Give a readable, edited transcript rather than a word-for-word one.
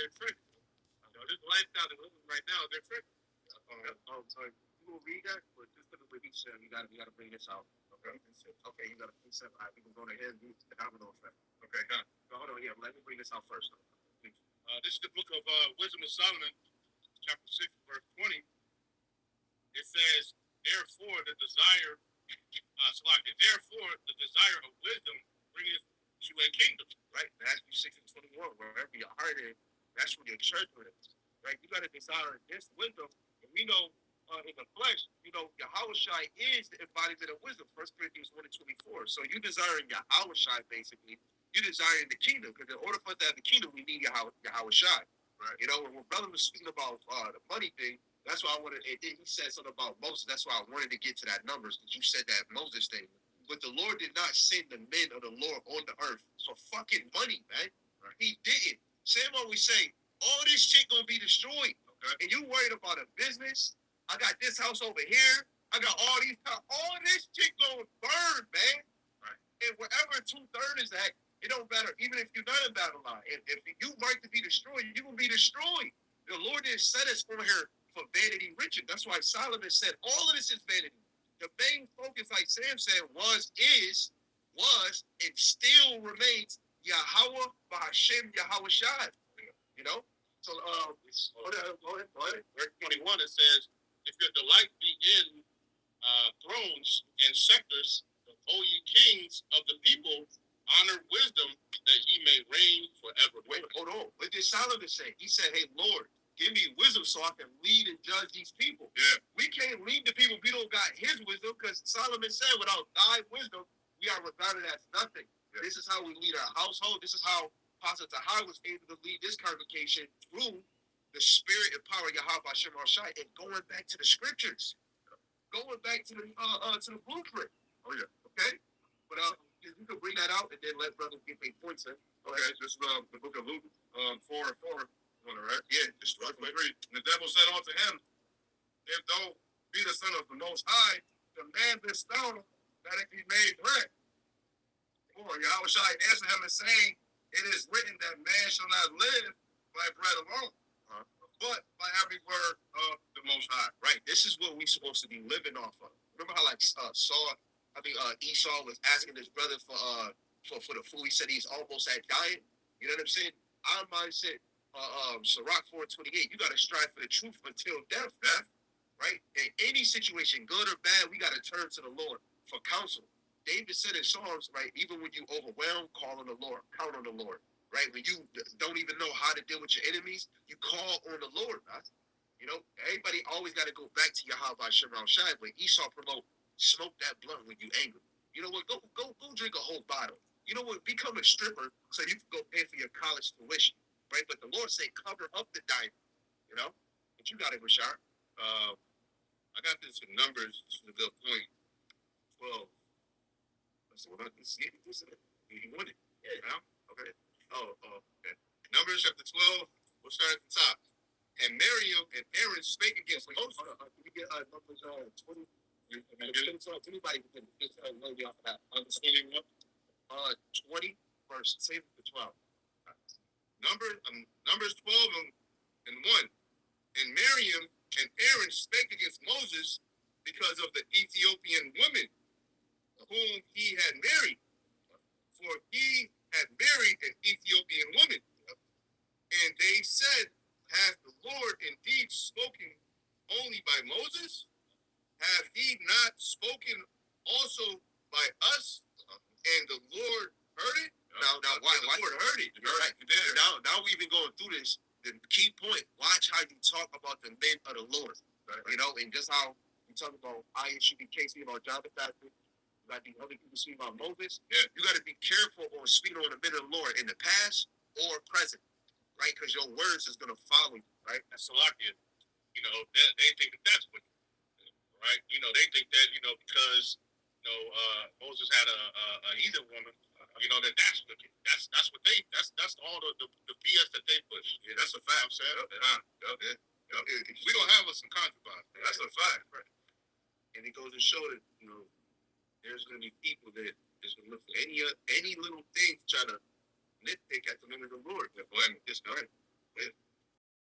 they're tricking. This lifestyle they're living right now, they're tricking. So you will read that, but just look at what he said. We gotta bring this out. Okay. Okay, you got a precept. All right, we can go ahead and do the domino effect. Okay, huh? So hold on, yeah, let me bring this out first. This is the book of Wisdom of Solomon, chapter 6, verse 20. It says, therefore the desire of wisdom bringeth to a kingdom. Right? Matthew 6 and 21, wherever your heart is, that's where your treasure is. Right? You got to desire this wisdom. And we know in the flesh, Yahushua is the embodiment of wisdom. 1 Corinthians 1 and 24. So you desiring Yahushua, basically, you desiring the kingdom. Because in order for us to have the kingdom, we need Yahushua. Right? When brother was speaking about the money thing, that's why I wanted. He said something about Moses. That's why I wanted to get to that numbers, because you said that Moses thing. But the Lord did not send the men of the Lord on the earth for fucking money, man. Right. He didn't. Sam always say, all this shit gonna be destroyed. Okay. And you worried about a business. I got this house over here. I got all this shit gonna burn, man. Right. And wherever 2/3 is at, it don't matter. Even if you're not in Babylon, if you right to be destroyed, you're gonna be destroyed. The Lord didn't set us on here for vanity riches. That's why Solomon said all of this is vanity. The main focus, like Sam said, was, and still remains Yahweh B'Hashem Yahweh Shai. So, go ahead. Verse 21, it says, if your delight be in thrones and scepters, O ye kings of the people, honor wisdom, that ye may reign forever. Wait, hold on. What did Solomon say? He said, hey, Lord, give me wisdom so I can lead and judge these people. Yeah. We can't lead the people if we don't got his wisdom, because Solomon said, without thy wisdom, we are regarded as nothing. Yeah. This is how we lead our household. This is how Pastor Tahar was able to lead this congregation through the spirit and power of Yahweh Hashem Shai, and going back to the scriptures. Going back to the blueprint. Oh, yeah. Okay? But you can bring that out and then let brothers get their points in. Okay, this is the book of Luke 4:4. Right? Yeah, just 3. The devil said unto him, if thou be the son of the Most High, command this stone that it be made bread. Or Yahushua answered him and saying, it is written that man shall not live by bread alone, but by every word of the Most High. Right. This is what we're supposed to be living off of. Remember how Esau was asking his brother for the food. He said he's almost at dying. You know what I'm saying? Our mindset. Sirach 4:28, you got to strive for the truth until death, right? In any situation, good or bad, we got to turn to the Lord for counsel. David said in Psalms, right, even when you overwhelmed, call on the Lord, count on the Lord, right? When you don't even know how to deal with your enemies, you call on the Lord, right? Everybody always got to go back to Yahweh Shemron Shai. When Esau promote, smoke that blunt when you angry. You know what? Go drink a whole bottle. You know what? Become a stripper so you can go pay for your college tuition. Right, but the Lord say, cover up the diamond. But you got it, Rashard. I got this in Numbers. This is a good point. 12. So what I can see it. You want it? Yeah. Okay. Okay. Numbers chapter 12. We'll start at the top. And Miriam and Aaron spake against Moses. Can we get Numbers 20? Anybody can get maybe off of that. 20 verse 7 to 12. Numbers 12 and 1. And Miriam and Aaron spake against Moses because of the Ethiopian woman whom he had married. For he had married an Ethiopian woman. And they said, hath the Lord indeed spoken only by Moses? Hath he not spoken also by us? And the Lord heard it? Now, why the Lord heard it? Right. Now we've been going through this. The key point, watch how you talk about the men of the Lord. Right. And just how you talk about ISUBK, speaking about Jonathan, you got these other people speaking about Moses. Yeah. You got to be careful on speaking on the men of the Lord in the past or present, right? Because your words is going to follow you, right? That's Salakia. They think that's what, right? They think that, because, Moses had a heathen woman, that's what that's all the BS that they push. Yeah, that's a fact. I'm saying, we don't have some concubines. That's a fact, right? And it goes to show that there's going to be people that is going to look for any little thing to try to nitpick at the name of the Lord. Well, it's right.